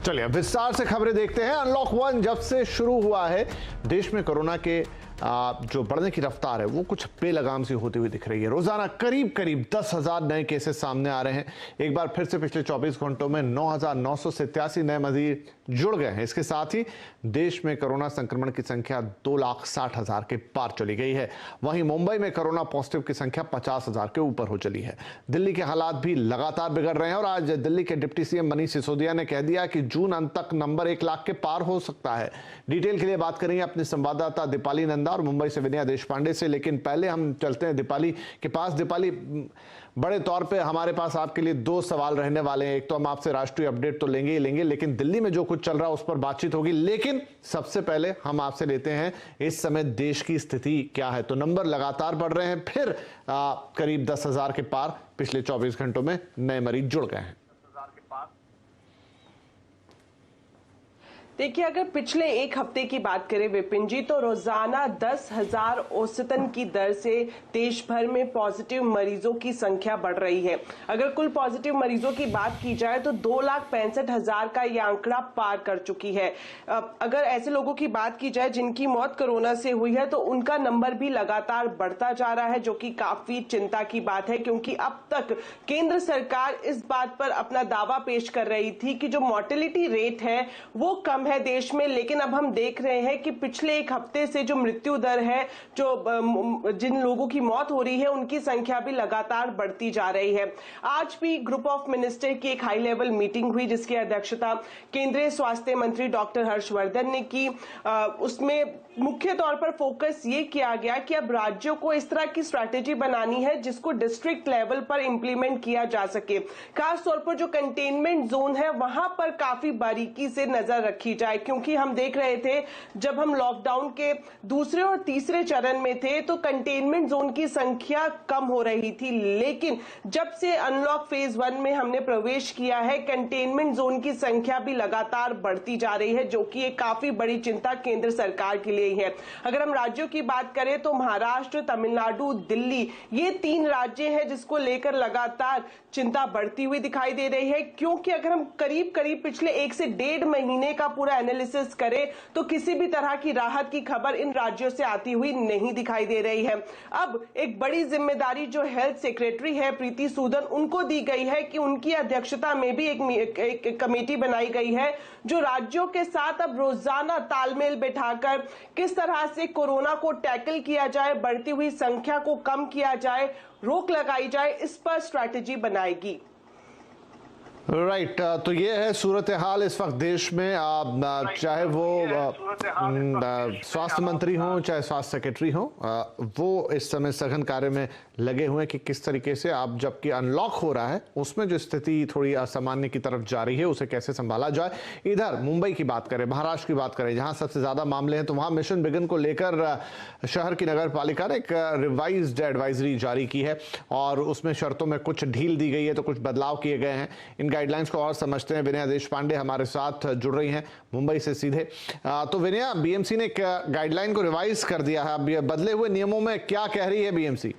चलिए विस्तार से खबरें देखते हैं। अनलॉक 1 जब से शुरू हुआ है, देश में कोरोना के जो बढ़ने की रफ्तार है वो कुछ बेलगाम सी होती हुई दिख रही है। रोजाना करीब 10,000 नए केसेस सामने आ रहे हैं। एक बार फिर से पिछले 24 घंटों में 9,987 नए मरीज जुड़ गए हैं। इसके साथ ही देश में कोरोना संक्रमण की संख्या 2,60,000 के पार चली गई है। वहीं मुंबई में कोरोना पॉजिटिव की संख्या 50,000 के ऊपर हो चली है। दिल्ली के हालात भी लगातार बिगड़ रहे हैं और आज दिल्ली के डिप्टी सीएम मनीष सिसोदिया ने कह दिया कि जून अंत तक नंबर 1 लाख के पार हो सकता है। डिटेल के लिए बात करेंगे अपने संवाददाता दीपाली नंदा और मुंबई से विनया देशपांडे से, लेकिन पहले हम चलते हैं दीपाली के पास। दीपाली, बड़े तौर पे हमारे पास आपके लिए 2 सवाल रहने वाले हैं। एक तो हम आपसे राष्ट्रीय अपडेट तो लेंगे ही लेंगे, लेकिन दिल्ली में जो कुछ चल रहा है उस पर बातचीत होगी। लेकिन सबसे पहले हम आपसे लेते हैं इस समय देश की स्थिति क्या है। तो नंबर लगातार बढ़ रहे हैं, फिर करीब 10,000 के पार पिछले 24 घंटों में नए मरीज जुड़ गए हैं। देखिए, अगर पिछले एक हफ्ते की बात करें विपिन जी, तो रोजाना 10,000 औसतन की दर से देश भर में पॉजिटिव मरीजों की संख्या बढ़ रही है। अगर कुल पॉजिटिव मरीजों की बात की जाए तो 2,65,000 का ये आंकड़ा पार कर चुकी है। अगर ऐसे लोगों की बात की जाए जिनकी मौत कोरोना से हुई है तो उनका नंबर भी लगातार बढ़ता जा रहा है, जो कि काफी चिंता की बात है, क्योंकि अब तक केंद्र सरकार इस बात पर अपना दावा पेश कर रही थी कि जो मोर्टेलिटी रेट है वो कम है देश में। लेकिन अब हम देख रहे हैं कि पिछले एक हफ्ते से जो मृत्यु दर है, जो जिन लोगों की मौत हो रही है, उनकी संख्या भी लगातार बढ़ती जा रही है। आज भी ग्रुप ऑफ मिनिस्टर की एक हाई लेवल मीटिंग हुई जिसकी अध्यक्षता केंद्रीय स्वास्थ्य मंत्री डॉक्टर हर्षवर्धन ने की। उसमें मुख्य तौर पर फोकस ये किया गया कि अब राज्यों को इस तरह की स्ट्रैटेजी बनानी है जिसको डिस्ट्रिक्ट लेवल पर इंप्लीमेंट किया जा सके। खास तौर पर जो कंटेनमेंट जोन है वहां पर काफी बारीकी से नजर रखी जाए, क्योंकि हम देख रहे थे जब हम लॉकडाउन के दूसरे और तीसरे चरण में थे तो कंटेनमेंट जोन की संख्या कम हो रही थी, लेकिन जब से अनलॉक फेज 1 में हमने प्रवेश किया है, कंटेनमेंट जोन की संख्या भी लगातार बढ़ती जा रही है, जो कि एक काफी बड़ी चिंता केंद्र सरकार के लिए है। अगर हम राज्यों की बात करें तो महाराष्ट्र, तमिलनाडु, दिल्ली, ये 3 राज्य हैं जिसको लेकर लगातार चिंता बढ़ती हुई दिखाई दे रही है, क्योंकि अगर हम करीब पिछले 1 से 1.5 महीने का पूरा एनालिसिस करें तो किसी भी तरह की राहत की खबर इन राज्यों से आती हुई नहीं दिखाई दे रही है। अब एक बड़ी जिम्मेदारी जो हेल्थ सेक्रेटरी है प्रीति सूदन, उनको दी गई है कि उनकी अध्यक्षता में भी एक कमेटी बनाई गई है जो राज्यों के साथ अब रोजाना तालमेल बैठाकर किस तरह से कोरोना को टैकल किया जाए, बढ़ती हुई संख्या को कम किया जाए, रोक लगाई जाए, इस पर स्ट्रैटेजी बनाएगी। राइट, तो ये है सूरत हाल इस वक्त देश में। चाहे वो स्वास्थ्य मंत्री हो, चाहे स्वास्थ्य सेक्रेटरी हो, वो इस समय सघन कार्य में लगे हुए हैं कि किस तरीके से आप, जबकि अनलॉक हो रहा है उसमें जो स्थिति थोड़ी असामान्य की तरफ जा रही है उसे कैसे संभाला जाए। इधर मुंबई की बात करें, महाराष्ट्र की बात करें, जहां सबसे ज्यादा मामले हैं, तो वहां मिशन बिगिन को लेकर शहर की नगर पालिका ने एक रिवाइज्ड एडवाइजरी जारी की है और उसमें शर्तों में कुछ ढील दी गई है, तो कुछ बदलाव किए गए हैं। इन गाइडलाइंस को और समझते हैं। विनया देशपांडे हमारे साथ जुड़ रही हैं मुंबई से सीधे। तो विनया, बीएमसी ने गाइडलाइन को रिवाइज कर दिया है, अब ये बदले हुए नियमों में क्या कह रही है बीएमसी?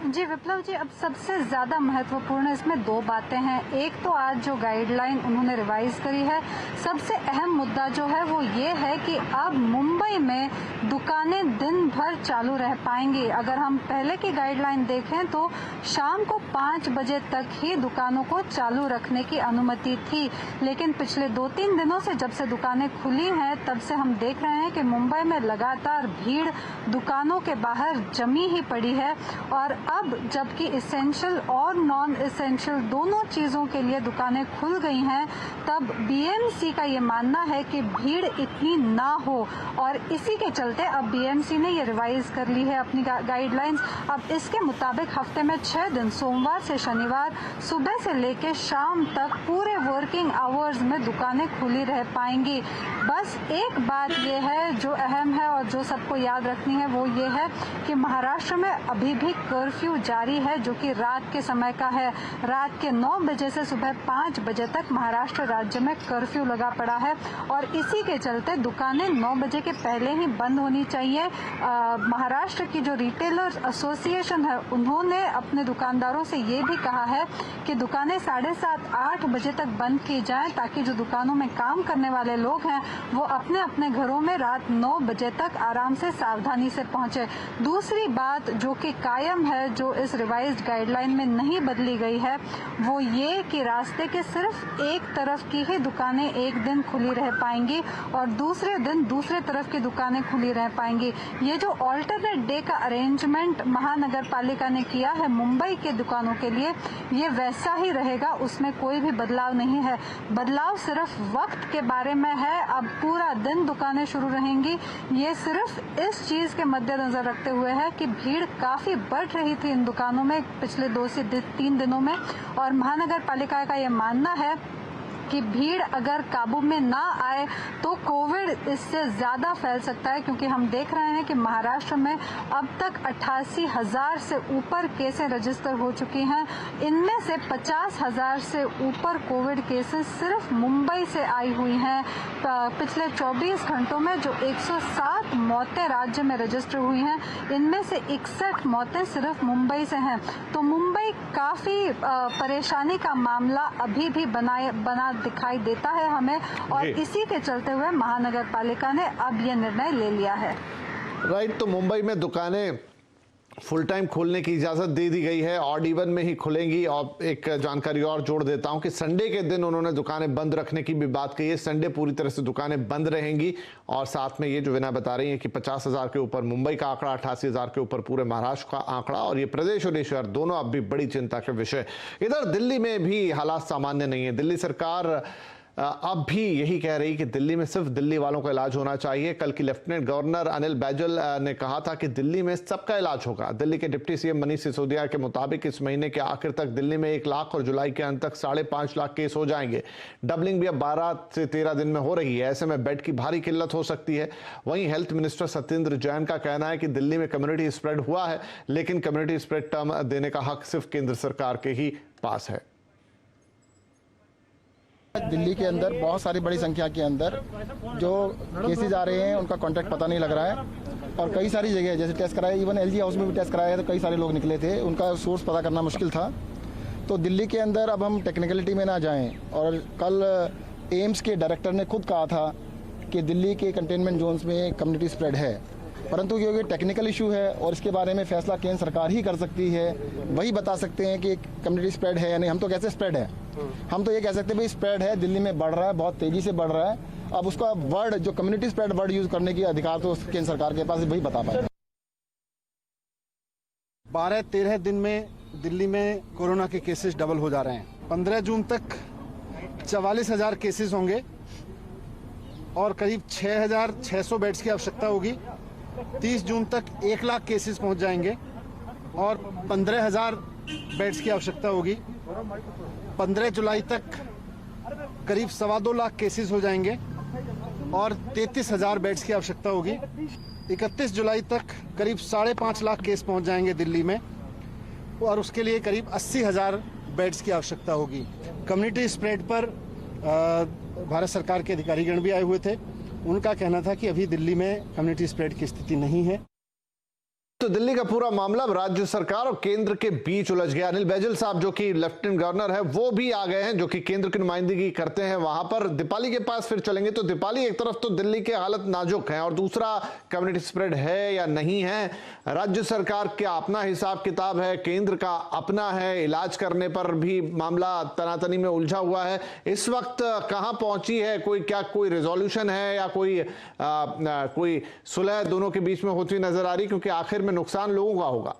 जी विप्लव जी, अब सबसे ज्यादा महत्वपूर्ण इसमें 2 बातें हैं। एक तो आज जो गाइडलाइन उन्होंने रिवाइज करी है, सबसे अहम मुद्दा जो है वो ये है कि अब मुंबई में दुकानें दिन भर चालू रह पाएंगी। अगर हम पहले की गाइडलाइन देखें तो शाम को 5 बजे तक ही दुकानों को चालू रखने की अनुमति थी, लेकिन पिछले 2-3 दिनों से जब से दुकानें खुली हैं तब से हम देख रहे हैं कि मुंबई में लगातार भीड़ दुकानों के बाहर जमी ही पड़ी है। और अब जबकि इसेंशियल और नॉन इसेंशियल दोनों चीजों के लिए दुकानें खुल गई हैं, तब बीएमसी का ये मानना है कि भीड़ इतनी ना हो और इसी के चलते अब बीएमसी ने ये रिवाइज कर ली है अपनी गाइडलाइंस। अब इसके मुताबिक हफ्ते में 6 दिन, सोमवार से शनिवार, सुबह से लेकर शाम तक पूरे वर्किंग आवर्स में दुकानें खुली रह पाएंगी। बस एक बात ये है जो अहम है और जो सबको याद रखनी है, वो ये है कि महाराष्ट्र में अभी भी कर्फ्यू कर्फ्यू जारी है जो कि रात के समय का है। रात के 9 बजे से सुबह 5 बजे तक महाराष्ट्र राज्य में कर्फ्यू लगा पड़ा है और इसी के चलते दुकानें 9 बजे के पहले ही बंद होनी चाहिए। महाराष्ट्र की जो रिटेलर्स एसोसिएशन है उन्होंने अपने दुकानदारों से ये भी कहा है कि दुकानें 7:30-8 बजे तक बंद की जाएं ताकि जो दुकानों में काम करने वाले लोग हैं वो अपने अपने घरों में रात 9 बजे तक आराम से सावधानी से पहुंचे। दूसरी बात जो कि कायम है, जो इस रिवाइज्ड गाइडलाइन में नहीं बदली गई है, वो ये कि रास्ते के सिर्फ एक तरफ की ही दुकानें एक दिन खुली रह पाएंगी और दूसरे दिन दूसरे तरफ की दुकानें खुली रह पाएंगी। ये जो ऑल्टरनेट डे का अरेंजमेंट महानगर पालिका ने किया है मुंबई के दुकानों के लिए, ये वैसा ही रहेगा, उसमें कोई भी बदलाव नहीं है। बदलाव सिर्फ वक्त के बारे में है। अब पूरा दिन दुकानें शुरू रहेंगी। ये सिर्फ इस चीज के मद्देनजर रखते हुए है कि भीड़ काफी बढ़ रही थी इन दुकानों में पिछले 2 से 3 दिनों में और महानगर पालिका का ये मानना है कि भीड़ अगर काबू में ना आए तो कोविड इससे ज्यादा फैल सकता है, क्योंकि हम देख रहे हैं कि महाराष्ट्र में अब तक 88,000 से ऊपर केसें रजिस्टर हो चुकी हैं। इनमें से 50,000 से ऊपर कोविड केसेस सिर्फ मुंबई से आई हुई हैं। पिछले 24 घंटों में जो 107 मौतें राज्य में रजिस्टर हुई हैं, इनमें से 61 मौतें सिर्फ मुंबई से हैं। तो मुंबई काफी परेशानी का मामला अभी भी बना दिखाई देता है हमें और इसी के चलते हुए महानगर पालिका ने अब ये निर्णय ले लिया है। राइट, तो मुंबई में दुकानें फुल टाइम खोलने की इजाजत दे दी गई है, ऑड इवन में ही खुलेंगी। और एक जानकारी और जोड़ देता हूं कि संडे के दिन उन्होंने दुकानें बंद रखने की भी बात कही है। संडे पूरी तरह से दुकानें बंद रहेंगी और साथ में ये जो विना बता रही है कि 50,000 के ऊपर मुंबई का आंकड़ा, 88,000 के ऊपर पूरे महाराष्ट्र का आंकड़ा और ये प्रदेश और शहर दोनों अब भी बड़ी चिंता के विषय। इधर दिल्ली में भी हालात सामान्य नहीं है। दिल्ली सरकार अब भी यही कह रही कि दिल्ली में सिर्फ दिल्ली वालों का इलाज होना चाहिए। कल की लेफ्टिनेंट गवर्नर अनिल बैजल ने कहा था कि दिल्ली में सबका इलाज होगा। दिल्ली के डिप्टी सीएम मनीष सिसोदिया के मुताबिक इस महीने के आखिर तक दिल्ली में 1 लाख और जुलाई के अंत तक 5.5 लाख केस हो जाएंगे। डबलिंग भी अब 12 से 13 दिन में हो रही है। ऐसे में बेड की भारी किल्लत हो सकती है। वहीं हेल्थ मिनिस्टर सत्येंद्र जैन का कहना है कि दिल्ली में कम्युनिटी स्प्रेड हुआ है, लेकिन कम्युनिटी स्प्रेड टर्म देने का हक सिर्फ केंद्र सरकार के ही पास है। दिल्ली के अंदर बहुत सारी बड़ी संख्या के अंदर जो केसेस आ रहे हैं उनका कॉन्टैक्ट पता नहीं लग रहा है और कई सारी जगह जैसे टेस्ट कराया, इवन एलजी हाउस में भी टेस्ट कराया है तो कई सारे लोग निकले थे, उनका सोर्स पता करना मुश्किल था। तो दिल्ली के अंदर अब हम टेक्निकलिटी में ना जाएं और कल एम्स के डायरेक्टर ने खुद कहा था कि दिल्ली के कंटेनमेंट जोन्स में कम्युनिटी स्प्रेड है, परंतु क्योंकि टेक्निकल इशू है और इसके बारे में फैसला केंद्र सरकार ही कर सकती है, वही बता सकते हैं कि कम्युनिटी स्प्रेड है या नहीं। हम तो कैसे स्प्रेड है, हम तो ये कह सकते हैं भाई स्प्रेड है, दिल्ली में बढ़ रहा है, बहुत तेजी से बढ़ रहा है। अब उसका वर्ड जो कम्युनिटी स्प्रेड वर्ड यूज करने की अधिकार तो केंद्र सरकार के पास वही बता पाए। 12-13 दिन में दिल्ली में कोरोना के केसेस डबल हो जा रहे हैं। 15 जून तक 44,000 केसेस होंगे और करीब 6,600 बेड्स की आवश्यकता होगी। 30 जून तक 1 लाख केसेस पहुंच जाएंगे और 15,000 बेड्स की आवश्यकता होगी। 15 जुलाई तक करीब 2.25 लाख केसेस हो जाएंगे और 33,000 बेड्स की आवश्यकता होगी। 31 जुलाई तक करीब 5.5 लाख केस पहुंच जाएंगे दिल्ली में और उसके लिए करीब 80,000 बेड्स की आवश्यकता होगी। कम्युनिटी स्प्रेड पर भारत सरकार के अधिकारीगण भी आए हुए थे। उनका कहना था कि अभी दिल्ली में कम्युनिटी स्प्रेड की स्थिति नहीं है। तो दिल्ली का पूरा मामला अब राज्य सरकार और केंद्र के बीच उलझ गया। अनिल बैजल साहब जो कि लेफ्टिनेंट गवर्नर है वो भी आ गए हैं, जो कि केंद्र की नुमाइंदगी करते हैं वहां पर। दीपाली के पास फिर चलेंगे। तो दीपाली, एक तरफ तो दिल्ली के हालत नाजुक है और दूसरा कम्युनिटी स्प्रेड है या नहीं है। राज्य सरकार का अपना हिसाब किताब है, केंद्र का अपना है। इलाज करने पर भी मामला तनातनी में उलझा हुआ है। इस वक्त कहां पहुंची है, कोई रेजोल्यूशन है या कोई सुलह दोनों के बीच में होती नजर आ रही? क्योंकि आखिर में नुकसान लोगों का होगा।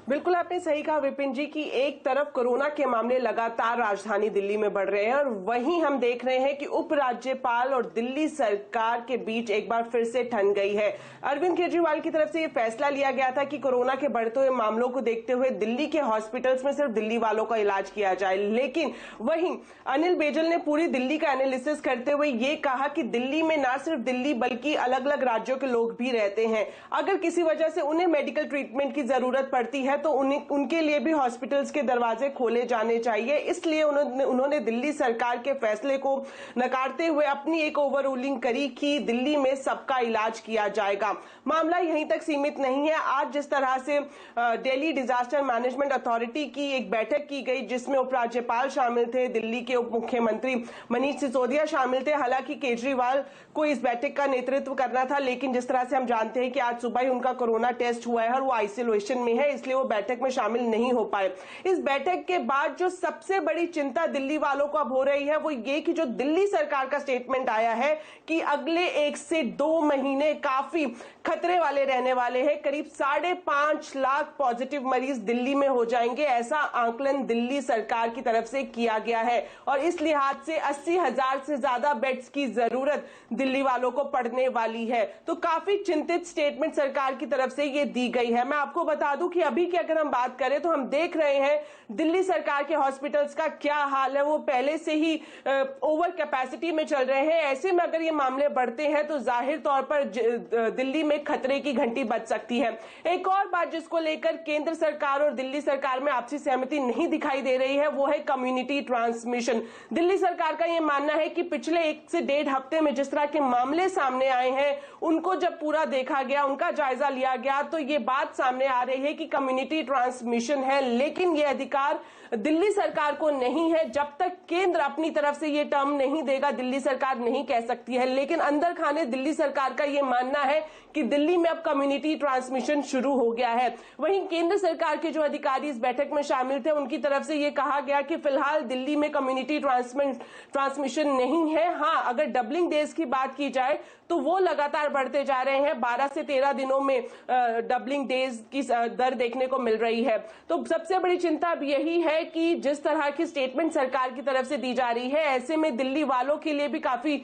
बिल्कुल आपने सही कहा विपिन जी कि एक तरफ कोरोना के मामले लगातार राजधानी दिल्ली में बढ़ रहे हैं और वहीं हम देख रहे हैं कि उपराज्यपाल और दिल्ली सरकार के बीच एक बार फिर से ठन गई है। अरविंद केजरीवाल की तरफ से यह फैसला लिया गया था कि कोरोना के बढ़ते हुए मामलों को देखते हुए दिल्ली के हॉस्पिटल्स में सिर्फ दिल्ली वालों का इलाज किया जाए, लेकिन वहीं अनिल बैजल ने पूरी दिल्ली का एनालिसिस करते हुए ये कहा कि दिल्ली में न सिर्फ दिल्ली बल्कि अलग अलग राज्यों के लोग भी रहते हैं। अगर किसी वजह से उन्हें मेडिकल ट्रीटमेंट की जरूरत पड़ती है तो उनके लिए भी हॉस्पिटल्स के दरवाजे खोले जाने चाहिए। इसलिए उन्होंने दिल्ली सरकार के फैसले को नकारते हुए अपनी एक ओवर रूलिंग करी कि दिल्ली में सबका इलाज किया जाएगा। मामला यहीं तक सीमित नहीं है। आज जिस तरह से दिल्ली डिजास्टर मैनेजमेंट अथॉरिटी की एक बैठक की गई जिसमें उपराज्यपाल शामिल थे, दिल्ली के उप मुख्यमंत्री मनीष सिसोदिया शामिल थे। हालांकि केजरीवाल को इस बैठक का नेतृत्व करना था, लेकिन जिस तरह से हम जानते हैं कि आज सुबह ही उनका कोरोना टेस्ट हुआ है और वो आइसोलेशन में है, इसलिए वो बैठक में शामिल नहीं हो पाए। इस बैठक के बाद जो सबसे बड़ी चिंता दिल्ली वालों को अब हो रही है वो ये कि जो दिल्ली सरकार का स्टेटमेंट आया है कि अगले 1 से 2 महीने काफी खतरे वाले रहने वाले हैं। करीब 5.5 लाख पॉजिटिव मरीज दिल्ली में हो जाएंगे, ऐसा आंकलन दिल्ली सरकार की तरफ से किया गया है और इस लिहाज से 80,000 से ज्यादा बेड्स की जरूरत दिल्ली वालों को पड़ने वाली है। तो काफी चिंतित स्टेटमेंट सरकार की तरफ से ये दी गई है। मैं आपको बता दूं कि अभी की अगर हम बात करें तो हम देख रहे हैं दिल्ली सरकार के हॉस्पिटल्स का क्या हाल है। वो पहले से ही ओवर कैपेसिटी में चल रहे हैं। ऐसे में अगर ये मामले बढ़ते हैं तो जाहिर तौर पर दिल्ली में खतरे की घंटी बज सकती है। एक और बात जिसको लेकर केंद्र सरकार और दिल्ली सरकार में आपसी सहमति नहीं दिखाई दे रही है वो है कम्युनिटी ट्रांसमिशन। दिल्ली सरकार का यह मानना है कि पिछले 1 से 1.5 हफ्ते में जिस तरह के मामले सामने आए हैं उनको जब पूरा देखा गया, उनका जायजा लिया गया तो ये बात सामने आ रही है कि कम्युनिटी ट्रांसमिशन है, लेकिन ये अधिकार दिल्ली सरकार को नहीं है। जब तक केंद्र अपनी तरफ से ये टर्म नहीं देगा दिल्ली सरकार नहीं कह सकती है, लेकिन अंदर खाने दिल्ली सरकार का ये मानना है कि दिल्ली में अब कम्युनिटी ट्रांसमिशन शुरू हो गया है। वहीं केंद्र सरकार के जो अधिकारी इस बैठक में शामिल थे उनकी तरफ से ये कहा गया कि फिलहाल दिल्ली में कम्युनिटी ट्रांसमिशन नहीं है। हाँ, अगर डबलिंग डेज की बात की जाए तो वो लगातार बढ़ते जा रहे हैं। 12 से 13 दिनों में डबलिंग डेज की दर देखने को मिल रही है। तो सबसे बड़ी चिंता अब यही है कि जिस तरह की स्टेटमेंट सरकार की तरफ से दी जा रही है, ऐसे में दिल्ली वालों के लिए भी काफी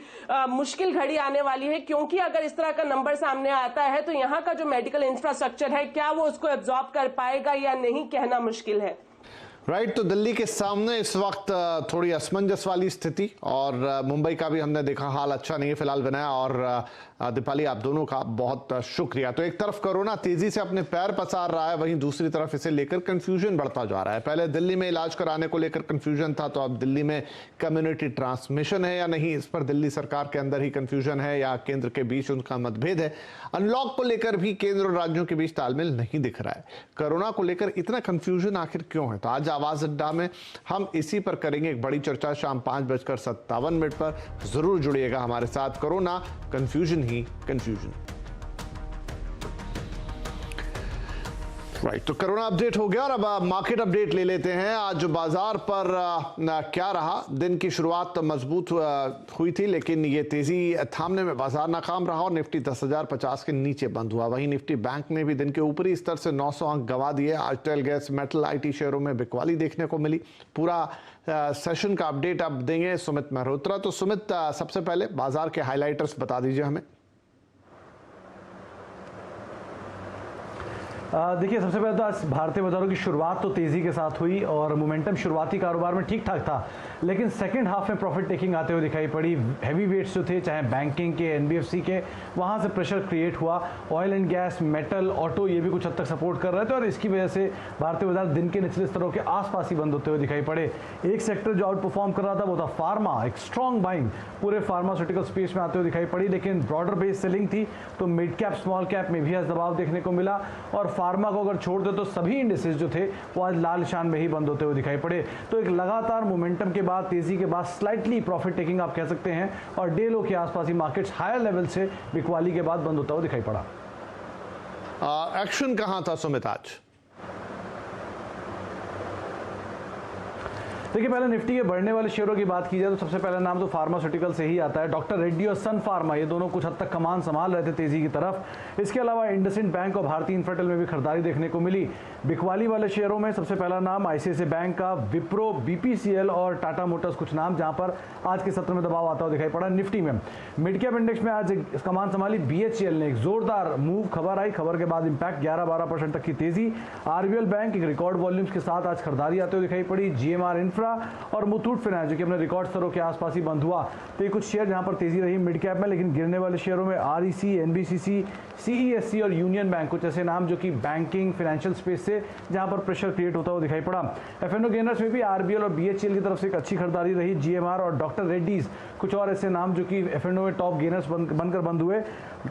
मुश्किल घड़ी आने वाली है, क्योंकि अगर इस तरह का नंबर सामने आता है तो यहाँ का जो मेडिकल इंफ्रास्ट्रक्चर है क्या वो उसको एब्जॉर्ब कर पाएगा या नहीं, कहना मुश्किल है। राइट, तो दिल्ली के सामने इस वक्त थोड़ी असमंजस वाली स्थिति और मुंबई का भी हमने देखा हाल अच्छा नहीं है फिलहाल बनाया। और दीपाली, आप दोनों का बहुत शुक्रिया। तो एक तरफ कोरोना तेजी से अपने पैर पसार रहा है, वहीं दूसरी तरफ इसे लेकर कंफ्यूजन बढ़ता जा रहा है। पहले दिल्ली में इलाज कराने को लेकर कंफ्यूजन था, तो अब दिल्ली में कम्युनिटी ट्रांसमिशन है या नहीं, इस पर दिल्ली सरकार के अंदर ही कंफ्यूजन है या केंद्र के बीच उनका मतभेद है। अनलॉक को लेकर भी केंद्र और राज्यों के बीच तालमेल नहीं दिख रहा है। कोरोना को लेकर इतना कंफ्यूजन आखिर क्यों है? तो आज आवाज अड्डा में हम इसी पर करेंगे एक बड़ी चर्चा। शाम 5:57 पर जरूर जुड़िएगा हमारे साथ। कोरोना कंफ्यूजन ही कंफ्यूजन। राइट, तो कोरोना अपडेट हो गया और अब मार्केट अपडेट ले लेते हैं। आज बाजार पर क्या रहा? दिन की शुरुआत मजबूत हुई थी, लेकिन ये तेजी थामने में बाजार नाकाम रहा और निफ्टी 10,050 के नीचे बंद हुआ। वहीं निफ्टी बैंक ने भी दिन के ऊपरी स्तर से 900 अंक गंवा दिए। आज टेल गैस, मेटल, आईटी शेयरों में बिकवाली देखने को मिली। पूरा सेशन का अपडेट अब देंगे सुमित मल्होत्रा। तो सुमित, सबसे पहले बाजार के हाईलाइटर्स बता दीजिए हमें। देखिए, सबसे पहले तो आज भारतीय बाजारों की शुरुआत तो तेज़ी के साथ हुई और मोमेंटम शुरुआती कारोबार में ठीक ठाक था, लेकिन सेकंड हाफ में प्रॉफिट टेकिंग आते हुए दिखाई पड़ी। हैवी वेट्स जो थे, चाहे बैंकिंग के, एनबीएफसी के, वहाँ से प्रेशर क्रिएट हुआ। Oil and gas, metal, auto, ये भी कुछ हद तक सपोर्ट कर रहे थे और इसकी वजह से भारतीय बाजार दिन के निचले स्तरों के आसपास ही बंद होते हुए दिखाई पड़े। एक सेक्टर जो आउट परफॉर्म कर रहा था वो था फार्मा। एक स्ट्रॉन्ग बाइंग पूरे फार्मास्यूटिकल स्पेस में आते हुए दिखाई पड़ी, लेकिन ब्रॉडर बेस सेलिंग थी, तो मिड कैप, स्मॉल कैप में भी आज दबाव देखने को मिला। और फार्मा को अगर छोड़ दो तो सभी इंडिसेस जो थे वो आज लाल निशान में ही बंद होते हुए दिखाई पड़े। तो एक लगातार मोमेंटम के बाद, तेजी के बाद स्लाइटली प्रॉफिट टेकिंग आप कह सकते हैं और डे लो के आसपास ही मार्केट्स हायर लेवल से बिकवाली के बाद बंद होता हुआ दिखाई पड़ा। एक्शन कहां था सुमित आज? देखिए, पहले निफ्टी के बढ़ने वाले शेयरों की बात की जाए तो सबसे पहला नाम तो फार्मास्यूटिकल से ही आता है। डॉक्टर रेड्डी और सन फार्मा, ये दोनों कुछ हद तक कमान संभाल रहे थे तेजी की तरफ। इसके अलावा इंडसइंड बैंक और भारतीय इन्फ्राटेल में भी खरीदारी देखने को मिली। बिकवाली वाले शेयरों में सबसे पहला नाम आईसीआईसीआई बैंक का, विप्रो, बीपीसीएल और टाटा मोटर्स कुछ नाम, जहां पर आज के सत्र में दबाव आता हुआ दिखाई पड़ा। निफ्टी में मिड कैप इंडेक्स में आज कमान संभाली बीएचईएल ने, एक जोरदार मूव खबर आई, खबर के बाद इंपैक्ट 11-12% तक की तेजी। आरबीएल बैंक एक रिकॉर्ड वॉल्यूम्स के साथ आज खरीदारी आते हुए दिखाई पड़ी। जीएमआर इंफ्रा और मुथूट फाइनेंस जो कि अपने रिकॉर्ड स्तरों के आसपास ही बंद हुआ, तो ये कुछ शेयर जहां पर तेजी रही मिड कैप में। लेकिन गिरने वाले शेयरों में आरईसी, एनबीसीसी, सीईएससी और यूनियन बैंक, कुछ ऐसे नाम जो कि बैंकिंग फाइनेंशियल स्पेस से जहां पर प्रेशर क्रिएट होता हुआ दिखाई पड़ा। एफएनओ गेनर्स में भी आरबीएल और बीएचईएल की तरफ से एक अच्छी खरीदारी रही। जीएमआर और डॉक्टर रेड्डीज कुछ और ऐसे नाम जो कि एफएनओ में टॉप गेनर्स बनकर बंद हुए।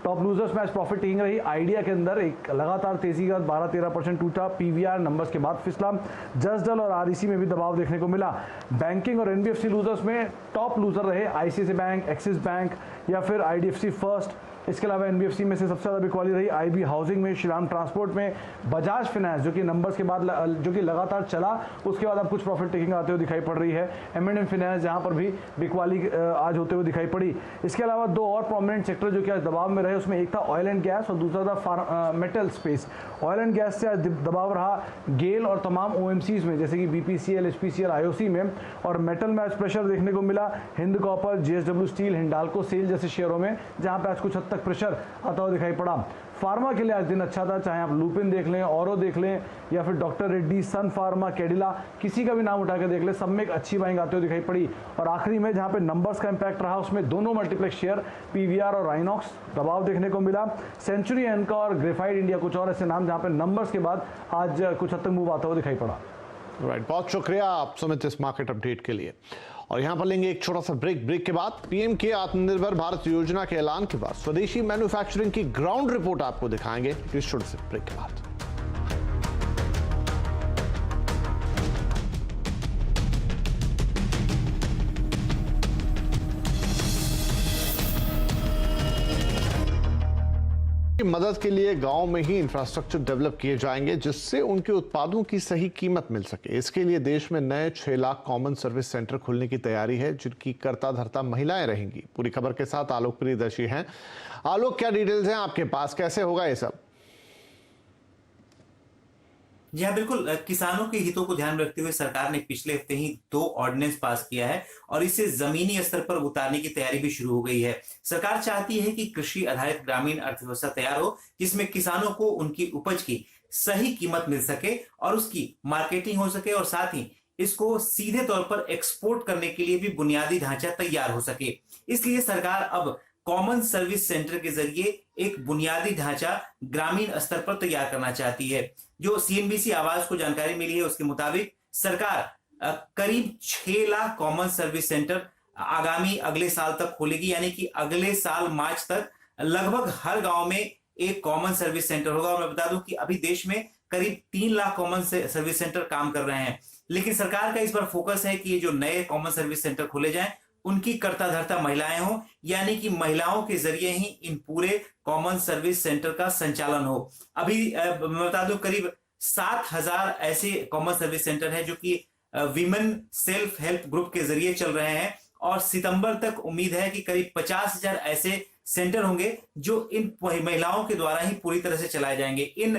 टॉप लूजर्स में आज प्रॉफिट टेकिंग रही। आइडिया के अंदर एक लगातार तेजी का 12-13% टूटा। पीवीआर नंबर्स के बाद फिसला। जसडल और आरईसी में भी दबाव देखने को मिला। बैंकिंग और एनबीएफसी लूजर्स में टॉप लूजर रहे आईसीआईसीआई बैंक, एक्सिस बैंक या फिर आईडीएफसी फर्स्ट। इसके अलावा एनबीएफसी में से सबसे ज्यादा बिकवाली रही आईबी हाउसिंग में, श्रीराम ट्रांसपोर्ट में, बजाज फाइनेंस जो कि नंबर्स के बाद जो कि लगातार चला, उसके बाद अब कुछ प्रॉफिट टेकिंग आते हुए दिखाई पड़ रही है। एम&एम फाइनेंस जहां पर भी बिकवाली आज होते हुए दिखाई पड़ी। इसके अलावा दो और प्रोमिनेंट सेक्टर जो कि आज दबाव में रहे, उसमें एक था ऑयल एंड गैस और दूसरा था metal space. Oil and gas से आज दबाव रहा गेल और तमाम ओएमसीज में, जैसे कि बीपीसीएल, एचपीसीएल, आईओसी में। और मेटल में आज प्रेशर देखने को मिला Hind copper, JSW steel, Hindalco SAIL जैसे शेयरों में, जहां पे आज कुछ हद तक प्रेशर आता हुआ दिखाई पड़ा। फार्मा के लिए आज दिन अच्छा था, चाहे आप लुपिन देख लें, औरो देख लें या फिर डॉक्टर रेड्डी, सन फार्मा, कैडिला, किसी का भी नाम उठा के देख लें, सब में एक अच्छी बाइंग आते हुए दिखाई पड़ी। और आखिरी में जहां पे नंबर्स का इंपैक्ट रहा, उसमें दोनों मल्टीप्लेक्स शेयर पीवीआर और राइनॉक्स दबाव देखने को मिला। सेंचुरी एनका और ग्रेफाइट इंडिया कुछ और ऐसे नाम जहां पे नंबर्स के बाद आज कुछ हद तक मूव आता हुआ दिखाई पड़ा। राइट, बहुत शुक्रिया आप सुमित इस मार्केट अपडेट के लिए। और यहां पर लेंगे एक छोटा सा ब्रेक के बाद पीएम के आत्मनिर्भर भारत योजना के ऐलान के बाद स्वदेशी मैन्युफैक्चरिंग की ग्राउंड रिपोर्ट आपको दिखाएंगे इस छोटे से ब्रेक के बाद। मदद के लिए गांव में ही इंफ्रास्ट्रक्चर डेवलप किए जाएंगे जिससे उनके उत्पादों की सही कीमत मिल सके। इसके लिए देश में नए 6 लाख कॉमन सर्विस सेंटर खुलने की तैयारी है, जिनकी कर्ता धर्ता महिलाएं रहेंगी। पूरी खबर के साथ आलोक प्रियदर्शी हैं। आलोक, क्या डिटेल्स हैं आपके पास, कैसे होगा ये सब? जी हाँ, बिल्कुल। किसानों के हितों को ध्यान में रखते हुए सरकार ने पिछले हफ्ते ही 2 ऑर्डिनेंस पास किया है और इसे जमीनी स्तर पर उतारने की तैयारी भी शुरू हो गई है। सरकार चाहती है कि कृषि आधारित ग्रामीण अर्थव्यवस्था तैयार हो, जिसमें किसानों को उनकी उपज की सही कीमत मिल सके और उसकी मार्केटिंग हो सके और साथ ही इसको सीधे तौर पर एक्सपोर्ट करने के लिए भी बुनियादी ढांचा तैयार हो सके। इसलिए सरकार अब कॉमन सर्विस सेंटर के जरिए एक बुनियादी ढांचा ग्रामीण स्तर पर तैयार करना चाहती है। जो सीएनबीसी आवाज को जानकारी मिली है उसके मुताबिक सरकार करीब 6 लाख कॉमन सर्विस सेंटर अगले साल तक खोलेगी, यानी कि अगले साल मार्च तक लगभग हर गांव में एक कॉमन सर्विस सेंटर होगा। और मैं बता दूं कि अभी देश में करीब 3 लाख कॉमन सर्विस सेंटर काम कर रहे हैं, लेकिन सरकार का इस पर फोकस है कि ये जो नए कॉमन सर्विस सेंटर खोले जाएं उनकी कर्ता धर्ता महिलाएं हों, यानी कि महिलाओं के जरिए ही इन पूरे कॉमन सर्विस सेंटर का संचालन हो। अभी मैं बता दूं करीब 7,000 ऐसे कॉमन सर्विस सेंटर हैं जो कि विमेन सेल्फ हेल्प ग्रुप के जरिए चल रहे हैं और सितंबर तक उम्मीद है कि करीब 50,000 ऐसे सेंटर होंगे जो इन महिलाओं के द्वारा ही पूरी तरह से चलाए जाएंगे। इन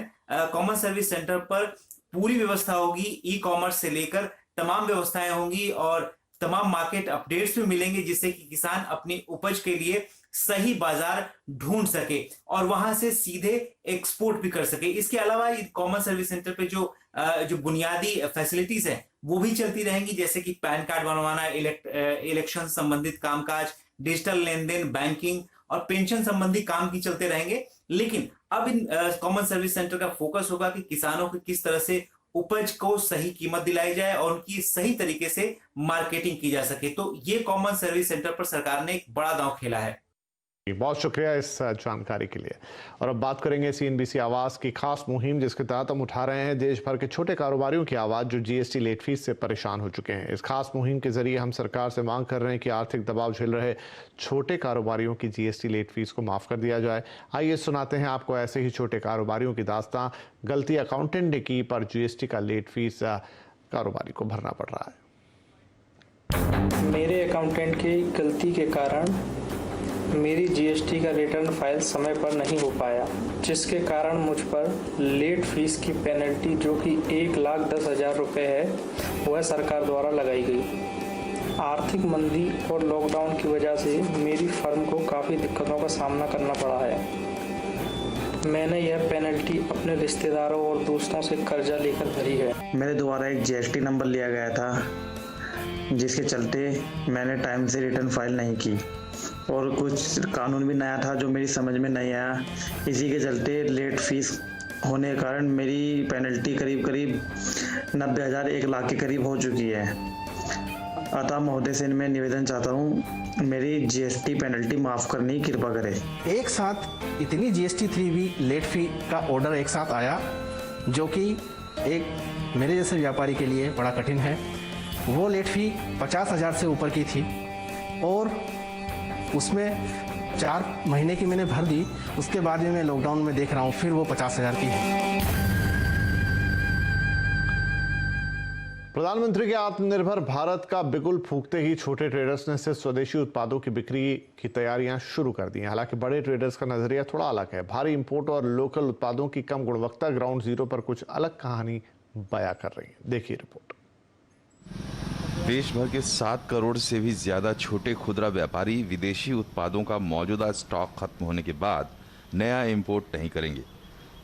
कॉमन सर्विस सेंटर पर पूरी व्यवस्था होगी, ई कॉमर्स से लेकर तमाम व्यवस्थाएं होंगी और तमाम मार्केट अपडेट्स भी मिलेंगे, जिससे कि किसान अपनी उपज के लिए सही बाजार ढूंढ सके और वहां से सीधे एक्सपोर्ट भी कर सके। इसके अलावा कॉमन सर्विस सेंटर पे जो बुनियादी फैसिलिटीज हैं वो भी चलती रहेंगी, जैसे कि पैन कार्ड बनवाना, इलेक्शन संबंधित कामकाज, डिजिटल लेन देन, बैंकिंग और पेंशन संबंधी काम की चलते रहेंगे। लेकिन अब इन कॉमन सर्विस सेंटर का फोकस होगा कि किसानों को किस तरह से उपज को सही कीमत दिलाई जाए और उनकी सही तरीके से मार्केटिंग की जा सके। तो ये कॉमन सर्विस सेंटर पर सरकार ने एक बड़ा दांव खेला है। बहुत शुक्रिया इस जानकारी के लिए। और अब बात करेंगे सीएनबीसी आवाज की खास मुहिम, जिसके तहत हम उठा रहे हैं देश भर के छोटे कारोबारियों की आवाज जो जीएसटी लेट फीस से परेशान हो चुके हैं। इस खास मुहिम के जरिए हम सरकार से मांग कर रहे हैं कि आर्थिक दबाव झेल रहे छोटे कारोबारियों की जीएसटी लेट फीस को माफ कर दिया जाए। आइए सुनाते हैं आपको ऐसे ही छोटे कारोबारियों की दास्तां। गलती अकाउंटेंट ने की पर जीएसटी का लेट फीस कारोबारी को भरना पड़ रहा है। मेरे अकाउंटेंट की गलती के कारण मेरी जीएसटी का रिटर्न फाइल समय पर नहीं हो पाया, जिसके कारण मुझ पर लेट फीस की पेनल्टी जो कि 1,10,000 रुपये है वह सरकार द्वारा लगाई गई। आर्थिक मंदी और लॉकडाउन की वजह से मेरी फर्म को काफ़ी दिक्कतों का सामना करना पड़ा है। मैंने यह पेनल्टी अपने रिश्तेदारों और दोस्तों से कर्जा लेकर भरी है। मेरे द्वारा एक जीएसटी नंबर लिया गया था, जिसके चलते मैंने टाइम से रिटर्न फाइल नहीं की और कुछ कानून भी नया था जो मेरी समझ में नहीं आया। इसी के चलते लेट फीस होने के कारण मेरी पेनल्टी करीब 90,000 1 लाख के करीब हो चुकी है। अतः महोदय से मैं निवेदन चाहता हूँ, मेरी जीएसटी पेनल्टी माफ़ करने की कृपा करें। एक साथ इतनी GST 3B लेट फी का ऑर्डर एक साथ आया, जो कि एक मेरे जैसे व्यापारी के लिए बड़ा कठिन है। वो लेट फी 50,000 से ऊपर की थी और उसमें 4 महीने की मैंने भर दी। उसके बाद में मैं लॉकडाउन में देख रहा हूँ फिर वो 50,000 की है। प्रधानमंत्री के आत्मनिर्भर भारत का बिगुल फूंकते ही छोटे ट्रेडर्स ने सिर्फ स्वदेशी उत्पादों की बिक्री की तैयारियां शुरू कर दी हैं। हालांकि बड़े ट्रेडर्स का नजरिया थोड़ा अलग है। भारी इंपोर्ट और लोकल उत्पादों की कम गुणवत्ता ग्राउंड जीरो पर कुछ अलग कहानी बयां कर रही है। देखिए रिपोर्ट। देश भर के 7 करोड़ से भी ज्यादा छोटे खुदरा व्यापारी विदेशी उत्पादों का मौजूदा स्टॉक खत्म होने के बाद नया इंपोर्ट नहीं करेंगे।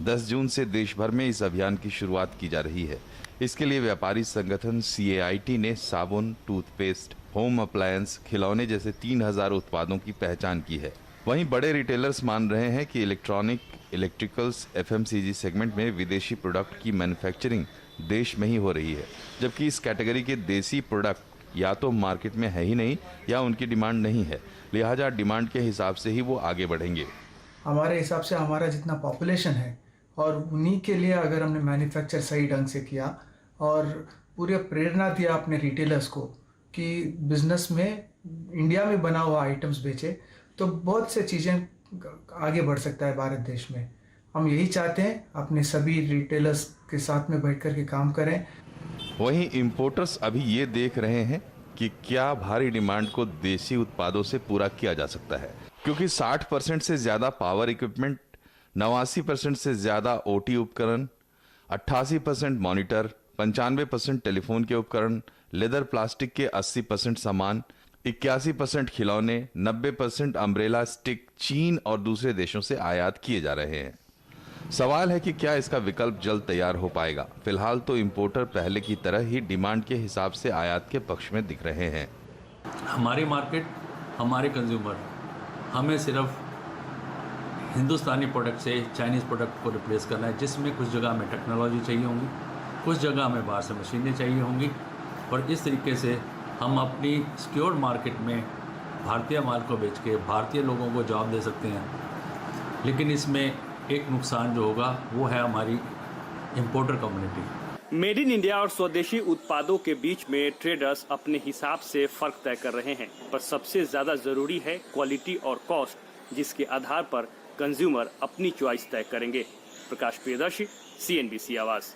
10 जून से देश भर में इस अभियान की शुरुआत की जा रही है। इसके लिए व्यापारी संगठन CAIT ने साबुन, टूथपेस्ट, होम अप्लायंस, खिलौने जैसे 3,000 उत्पादों की पहचान की है। वहीं बड़े रिटेलर्स मान रहे हैं कि इलेक्ट्रिकल्स, FMCG सेगमेंट में विदेशी प्रोडक्ट की मैन्युफैक्चरिंग देश में ही हो रही है, जबकि इस कैटेगरी के देसी प्रोडक्ट या तो मार्केट में है ही नहीं या उनकी डिमांड नहीं है। लिहाजा डिमांड के हिसाब से ही वो आगे बढ़ेंगे। हमारे हिसाब से हमारा जितना पॉपुलेशन है और उन्हीं के लिए अगर हमने मैन्युफैक्चर सही ढंग से किया और पूरी प्रेरणा दिया अपने रिटेलर्स को कि बिजनेस में इंडिया में बना हुआ आइटम्स बेचे, तो बहुत से चीज़ें आगे बढ़ सकता है भारत देश में। हम यही चाहते हैं, अपने सभी रिटेलर्स के साथ में बैठकर के काम करें। वहीं इंपोर्टर्स अभी ये देख रहे हैं कि क्या भारी डिमांड को देसी उत्पादों से पूरा किया जा सकता है, क्योंकि 60% से ज्यादा पावर इक्विपमेंट, 89% से ज्यादा OT उपकरण, 88% मॉनिटर, 95% टेलीफोन के उपकरण, लेदर प्लास्टिक के 80% सामान, 81% खिलौने, 90% अम्ब्रेला स्टिक चीन और दूसरे देशों से आयात किए जा रहे हैं। सवाल है कि क्या इसका विकल्प जल्द तैयार हो पाएगा। फिलहाल तो इंपोर्टर पहले की तरह ही डिमांड के हिसाब से आयात के पक्ष में दिख रहे हैं। हमारी मार्केट, हमारे कंज्यूमर, हमें सिर्फ हिंदुस्तानी प्रोडक्ट से चाइनीज़ प्रोडक्ट को रिप्लेस करना है, जिसमें कुछ जगह हमें टेक्नोलॉजी चाहिए होंगी, कुछ जगह हमें बाहर से मशीनें चाहिए होंगी और इस तरीके से हम अपनी सिक्योर्ड मार्केट में भारतीय माल को बेच के भारतीय लोगों को जॉब दे सकते हैं। लेकिन इसमें एक नुकसान जो होगा वो है हमारी importer community. Made in India और स्वदेशी उत्पादों के बीच में ट्रेडर्स अपने हिसाब से फर्क तय कर रहे हैं, पर सबसे ज्यादा जरूरी है क्वालिटी और कॉस्ट, जिसके आधार पर कंज्यूमर अपनी चॉइस तय करेंगे। प्रकाश प्रियदर्शी, CNBC आवाज।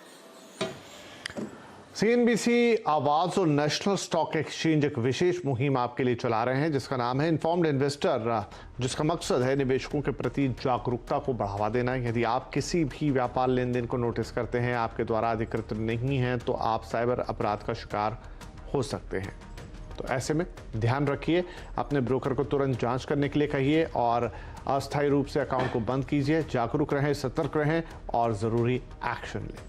CNBC आवाज और नेशनल स्टॉक एक्सचेंज एक विशेष मुहिम आपके लिए चला रहे हैं जिसका नाम है इन्फॉर्म्ड इन्वेस्टर, जिसका मकसद है निवेशकों के प्रति जागरूकता को बढ़ावा देना। यदि आप किसी भी व्यापार लेन देन को नोटिस करते हैं, आपके द्वारा अधिकृत नहीं है, तो आप साइबर अपराध का शिकार हो सकते हैं। तो ऐसे में ध्यान रखिए, अपने ब्रोकर को तुरंत जांच करने के लिए कहिए और अस्थायी रूप से अकाउंट को बंद कीजिए। जागरूक रहें, सतर्क रहें और जरूरी एक्शन लें।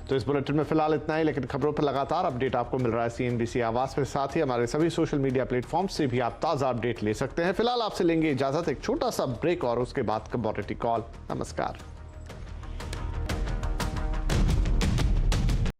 तो इस बुलेटिन में फिलहाल इतना ही, लेकिन खबरों पर लगातार अपडेट आपको मिल रहा है CNBC आवाज के साथ ही हमारे सभी सोशल मीडिया प्लेटफॉर्म से भी आप ताज़ा अपडेट ले सकते हैं। फिलहाल आपसे लेंगे इजाजत, एक छोटा सा ब्रेक और उसके बाद कमोडिटी कॉल। नमस्कार।